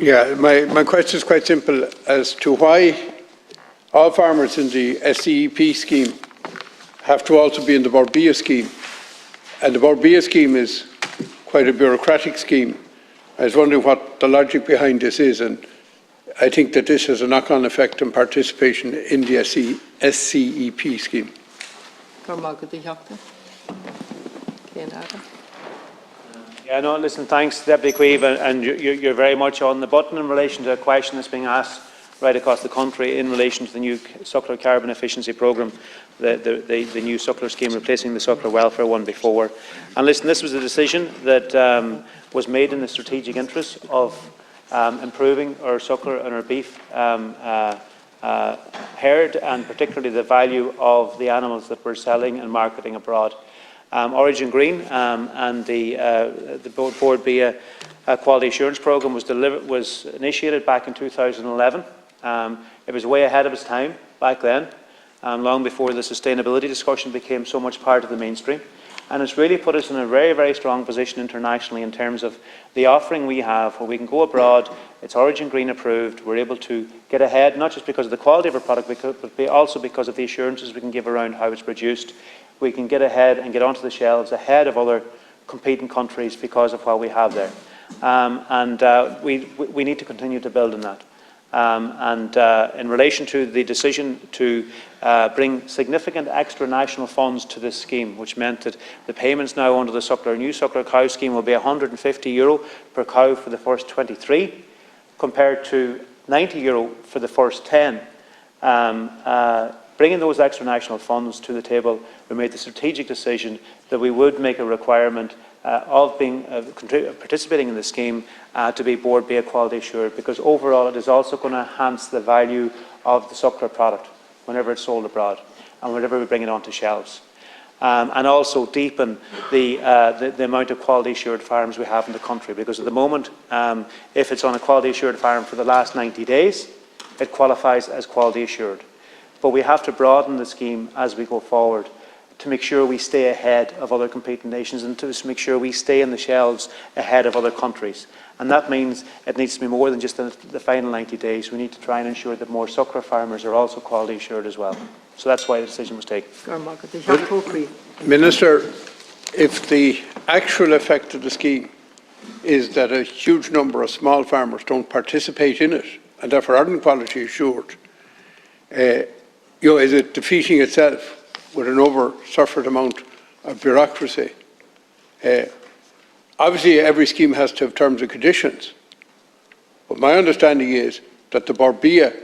Yeah, my question is quite simple as to why all farmers in the SCEP scheme have to also be in the Borbia scheme. And the Borbia scheme is quite a bureaucratic scheme. I was wondering what the logic behind this is, and I think that this has a knock-on effect on participation in the SCEP scheme. Yeah, no, listen, thanks, Deputy Cuív, and you're very much on the button in relation to a question that's being asked right across the country in relation to the new suckler carbon efficiency programme, the new suckler scheme replacing the suckler welfare one before. And listen, this was a decision that was made in the strategic interest of improving our suckler and our beef herd, and particularly the value of the animals that we're selling and marketing abroad. Origin Green and the Borbia Quality Assurance Programme was initiated back in 2011. It was way ahead of its time back then, long before the sustainability discussion became so much part of the mainstream. And it's really put us in a very, very strong position internationally in terms of the offering we have, where we can go abroad, it's Origin Green approved, we're able to get ahead, not just because of the quality of our product, but also because of the assurances we can give around how it's produced. We can get ahead and get onto the shelves ahead of other competing countries because of what we have there. We need to continue to build on that. In relation to the decision to bring significant extra national funds to this scheme, which meant that the payments now under the new suckler cow scheme will be €150 per cow for the first 23, compared to €90 for the first 10. Bringing those extra national funds to the table, we made the strategic decision that we would make a requirement of being participating in the scheme to be Borbia quality assured, because overall it is also going to enhance the value of the suckler product whenever it's sold abroad and whenever we bring it onto shelves, and also deepen the amount of quality assured farms we have in the country, because at the moment, if it's on a quality assured farm for the last 90 days, it qualifies as quality assured. But we have to broaden the scheme as we go forward to make sure we stay ahead of other competing nations and to make sure we stay in the shelves ahead of other countries. And that means it needs to be more than just the final 90 days. We need to try and ensure that more suckler farmers are also quality assured as well. So that's why the decision was taken. Minister, if the actual effect of the scheme is that a huge number of small farmers don't participate in it and therefore aren't quality assured, is it defeating itself with an over-suffered amount of bureaucracy? Obviously, every scheme has to have terms and conditions, but my understanding is that the Borbia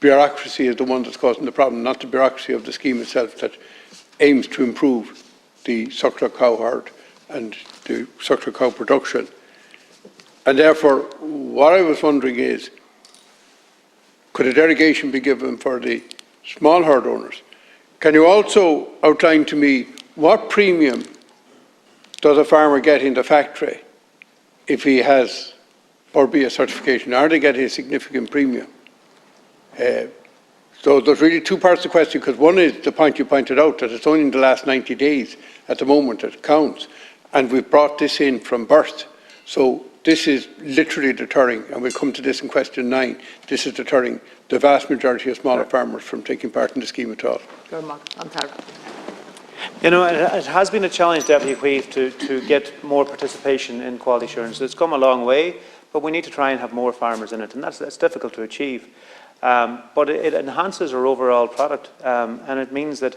bureaucracy is the one that's causing the problem, not the bureaucracy of the scheme itself that aims to improve the suckler cow herd and the suckler cow production. And therefore, what I was wondering is, could a derogation be given for the small herd owners? Can you also outline to me what premium does a farmer get in the factory if he has Borbia certification? Are they getting a significant premium? So there's really two parts to the question, because one is the point you pointed out, that it's only in the last 90 days at the moment that it counts, and we've brought this in from birth. So this is literally deterring, and we'll come to this in question 9, this is deterring the vast majority of smaller farmers from taking part in the scheme at all. You know, it has been a challenge, Deputy Cuív, to get more participation in quality assurance. It's come a long way, but we need to try and have more farmers in it, and that's difficult to achieve. But it enhances our overall product, and it means that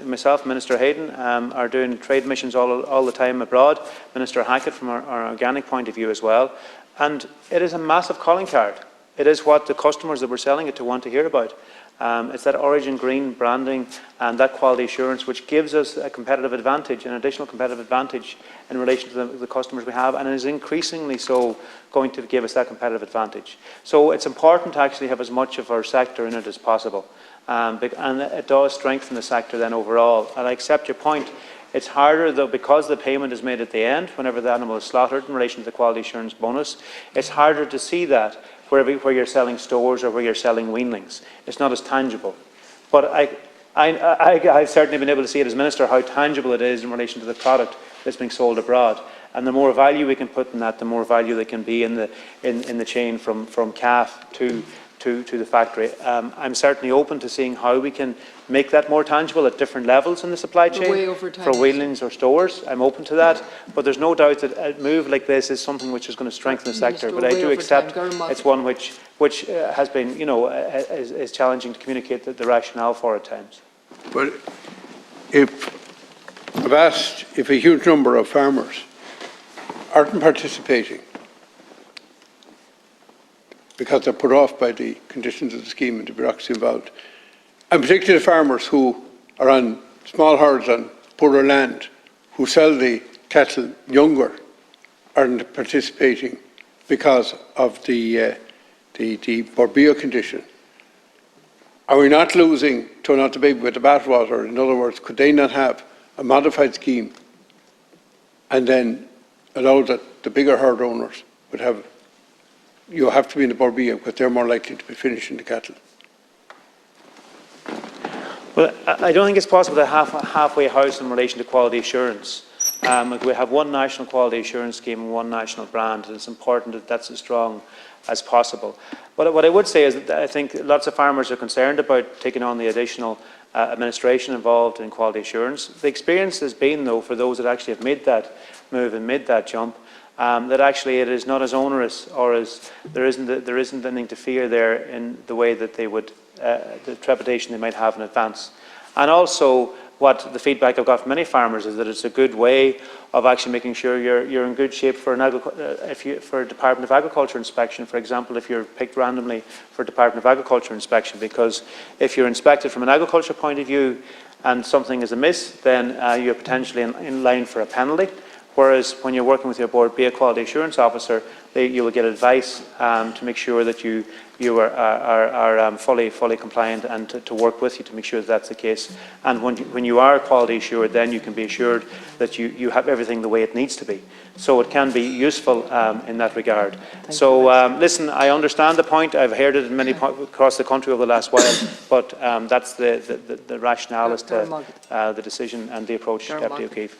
myself and Minister Hayden are doing trade missions all the time abroad, Minister Hackett from our organic point of view as well, and it is a massive calling card. It is what the customers that we're selling it to want to hear about. It's that Origin Green branding and that quality assurance which gives us a competitive advantage, an additional competitive advantage in relation to the customers we have, and is increasingly so going to give us that competitive advantage. So it's important to actually have as much of our sector in it as possible, and it does strengthen the sector then overall. And I accept your point. It's harder though, because the payment is made at the end whenever the animal is slaughtered in relation to the quality assurance bonus. It's harder to see that where you're selling stores or where you're selling weanlings. It's not as tangible. But I've certainly been able to see it as Minister how tangible it is in relation to the product that's being sold abroad. And the more value we can put in that, the more value there can be in the chain from calf to the factory. I'm certainly open to seeing how we can make that more tangible at different levels in the supply chain for wheelings or stores. I'm open to that, but there's no doubt that a move like this is something which is going to strengthen the sector. But I do accept it's one which has been, is challenging to communicate the rationale for at times. But I've asked if a huge number of farmers aren't participating because they're put off by the conditions of the scheme and the bureaucracy involved, and particularly farmers who are on small herds on poorer land, who sell the cattle younger, aren't participating because of the Borbia condition. Are we not losing, turn out the baby with the bathwater? In other words, could they not have a modified scheme and then allow that the bigger herd owners would have, you have to be in the Borbia because they're more likely to be finishing the cattle? Well, I don't think it's possible to halfway house in relation to quality assurance. We have one national quality assurance scheme and one national brand, and it's important that that's as strong as possible. But what I would say is that I think lots of farmers are concerned about taking on the additional administration involved in quality assurance. The experience has been, though, for those that actually have made that move and made that jump, that actually it is not as onerous, or as there isn't anything to fear there in the way that they would, the trepidation they might have in advance. And also, what the feedback I've got from many farmers is that it's a good way of actually making sure you're in good shape for for a Department of Agriculture inspection, for example, if you're picked randomly for a Department of Agriculture inspection, because if you're inspected from an agriculture point of view and something is amiss, then you're potentially in line for a penalty. Whereas when you're working with your board, be a quality assurance officer, you will get advice to make sure that you are fully compliant, and to work with you to make sure that that's the case. And when you are quality assured, then you can be assured that you have everything the way it needs to be. So it can be useful in that regard. Listen, I understand the point. I've heard it in many across the country over the last while, but that's the rationale as to the decision and the approach, Deputy O'Cuív.